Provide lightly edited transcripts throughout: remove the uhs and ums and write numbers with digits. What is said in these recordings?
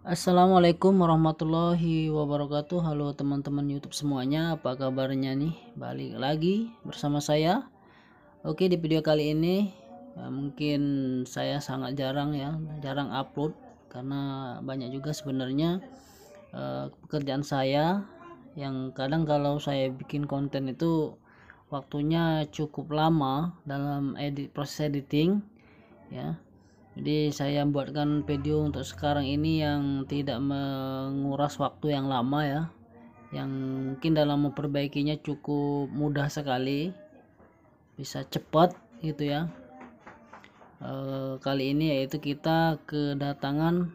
Assalamualaikum warahmatullahi wabarakatuh. Halo teman-teman YouTube semuanya, apa kabarnya nih? Balik lagi bersama saya. Oke, di video kali ini mungkin saya sangat jarang upload karena banyak juga sebenarnya pekerjaan saya yang kadang kalau saya bikin konten itu waktunya cukup lama dalam proses editing ya. Jadi saya buatkan video untuk sekarang ini yang tidak menguras waktu yang lama ya, yang mungkin dalam memperbaikinya cukup mudah sekali, bisa cepat gitu ya. Kali ini yaitu kita kedatangan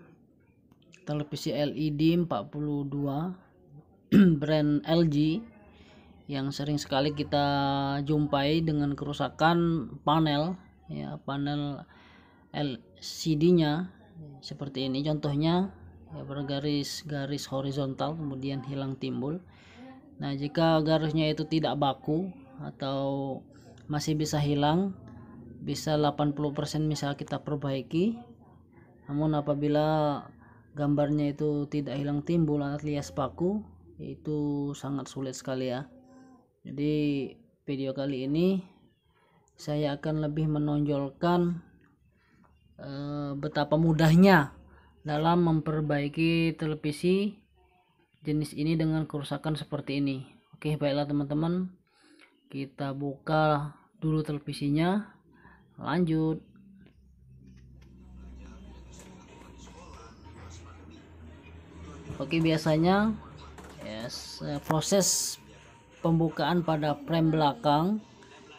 televisi LED 42 brand LG yang sering sekali kita jumpai dengan kerusakan panel ya, panel LCD-nya seperti ini contohnya ya, bergaris-garis horizontal kemudian hilang timbul. Nah, jika garisnya itu tidak baku atau masih bisa hilang, bisa 80% misal kita perbaiki. Namun apabila gambarnya itu tidak hilang timbul alias baku, itu sangat sulit sekali ya. Jadi video kali ini saya akan lebih menonjolkan betapa mudahnya dalam memperbaiki televisi jenis ini dengan kerusakan seperti ini. Oke, baiklah teman-teman, kita buka dulu televisinya, lanjut. Oke, biasanya proses pembukaan pada frame belakang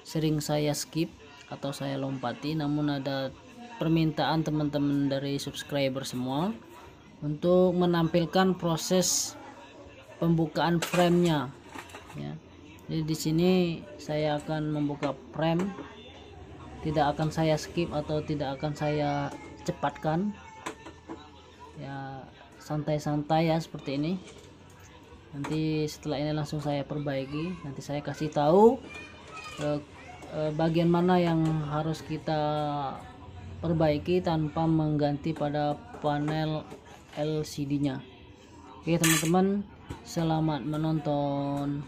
sering saya skip atau saya lompati, namun ada permintaan teman-teman dari subscriber semua untuk menampilkan proses pembukaan framenya ya. Jadi di sini saya akan membuka frame, tidak akan saya skip atau tidak akan saya cepatkan ya, santai-santai ya seperti ini. Nanti setelah ini langsung saya perbaiki, nanti saya kasih tahu bagian mana yang harus kita perbaiki tanpa mengganti pada panel LCD-nya. Oke teman-teman, selamat menonton.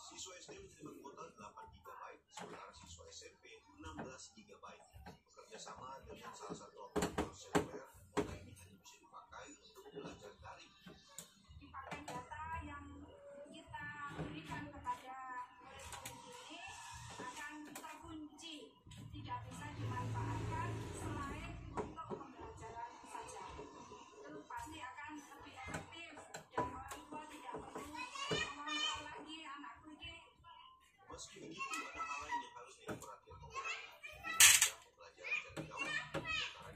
Siswa SD menerima kuota 8 GB, sementara siswa SMP 16 GB. Bekerja sama dengan salah satu operator seluler, kuota ini hanya bisa dipakai untuk belajar daring. Pakai data yang kita berikan kepada murid-murid ini akan terkunci, tidak bisa dimanfaatkan selain untuk pembelajaran saja. Itu pasti akan lebih efektif dan orang tua tidak perlu mengontrol lagi anakku ini. Meski begitu, ada hal lain yang harus menjadi perhatian pemerintah, yaitu pembelajaran jarak jauh.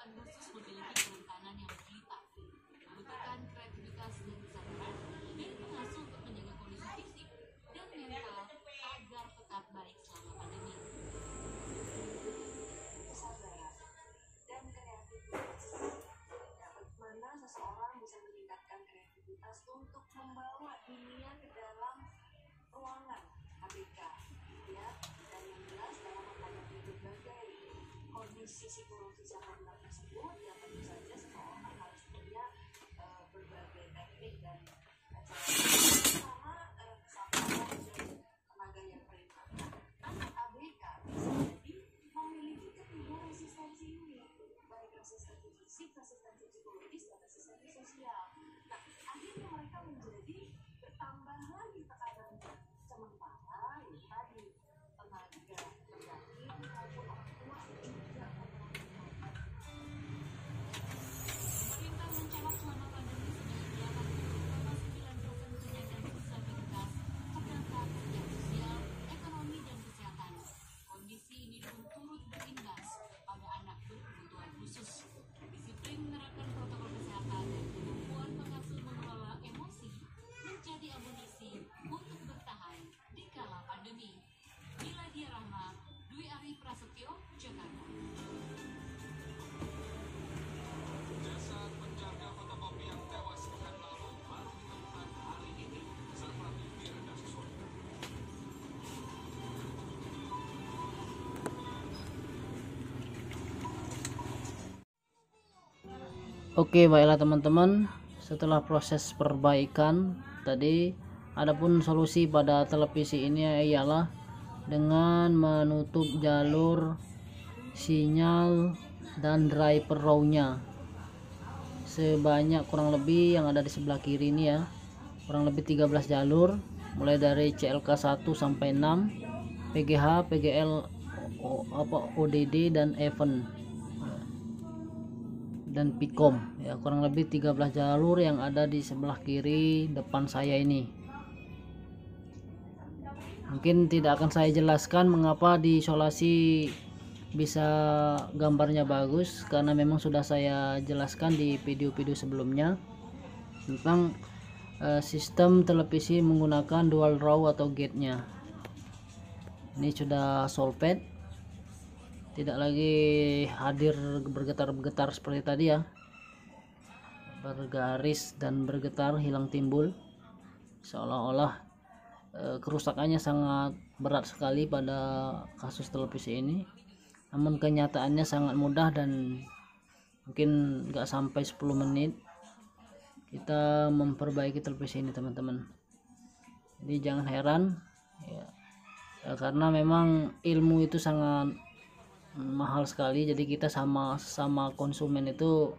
kebutuhan khusus memiliki kerentanan yang berlipat, membutuhkan kreativitas dan kesadaran dari pengasuh untuk menjaga kondisi fisik dan mental agar tetap baik selama pandemi. Kesabaran dan kreativitas. Bagaimana seseorang bisa meningkatkan kreativitas untuk membawa dunia ke dalam ruangan ABK, ya, dan yang jelas dalam menghadapi berbagai kondisi psikologis yang rendah tersebut, ya tentu saja seseorang harus punya berbagai teknik dan cara sama kesabaran dan tenaga yang prima. Anak ABK bisa jadi memiliki ketiga resistensi ini, baik resistensi fisik, resistensi psikologis, dan resistensi sosial. Nah, akhirnya mereka menjadi bertambah lagi tekanannya. Sementara itu tadi tenaga pendamping maupun orang tua juga membutuhkan. Pemerintah mencatat selama pandemi sebanyak 80,9% penyandang disabilitas terdaftar sosial, ekonomi, dan kesehatan. Kondisi ini pun turut berimbas pada anak berkebutuhan khusus. Disiplin menerapkan protokol kesehatan dan kemampuan pengasuh mengelola emosi menjadi amunisi untuk bertahan di kala pandemi. Miladia Rahma, Dwi Ari Prasetyo, Jakarta. Jasad penjaga fotokopi yang tewas pekan lalu baru ditemukan hari ini. Sarfati Firda Siswa. Oke, baiklah teman-teman, setelah proses perbaikan tadi, adapun solusi pada televisi ini ialah dengan menutup jalur sinyal dan driver raw-nya sebanyak kurang lebih yang ada di sebelah kiri ini ya, kurang lebih 13 jalur mulai dari CLK 1 sampai 6, PGH, PGL, ODD dan event dan Picom ya, kurang lebih 13 jalur yang ada di sebelah kiri depan saya ini. Mungkin tidak akan saya jelaskan mengapa diisolasi bisa gambarnya bagus, karena memang sudah saya jelaskan di video-video sebelumnya tentang sistem televisi menggunakan dual row atau gate-nya. Ini sudah solpet, tidak lagi hadir bergetar-getar seperti tadi ya, bergaris dan bergetar, hilang timbul, seolah-olah kerusakannya sangat berat sekali pada kasus televisi ini. Namun kenyataannya sangat mudah dan mungkin nggak sampai 10 menit kita memperbaiki televisi ini teman-teman. Jadi jangan heran ya, karena memang ilmu itu sangat mahal sekali. Jadi kita sama konsumen itu,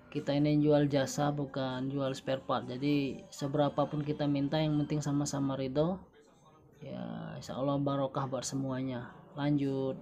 kita ini jual jasa bukan jual spare part. Jadi seberapa pun kita minta, yang penting sama-sama ridho ya, insya Allah barokah buat semuanya. Lanjut.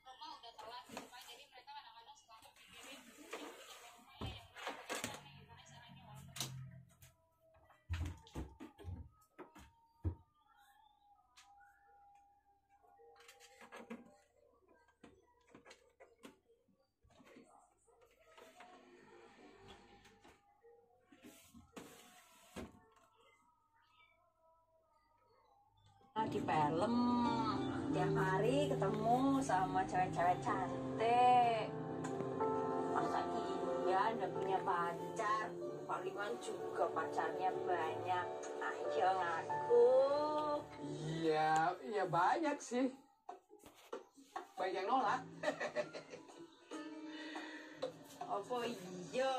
Rumah udah telat gitu Pak, jadi mereka di film, tiap hari ketemu sama cewek-cewek cantik. Masa iya Anda punya pacar? Pak Liman juga pacarnya banyak. Ayo ngaku. Iya banyak sih. Banyak yang nolak. Apa iya?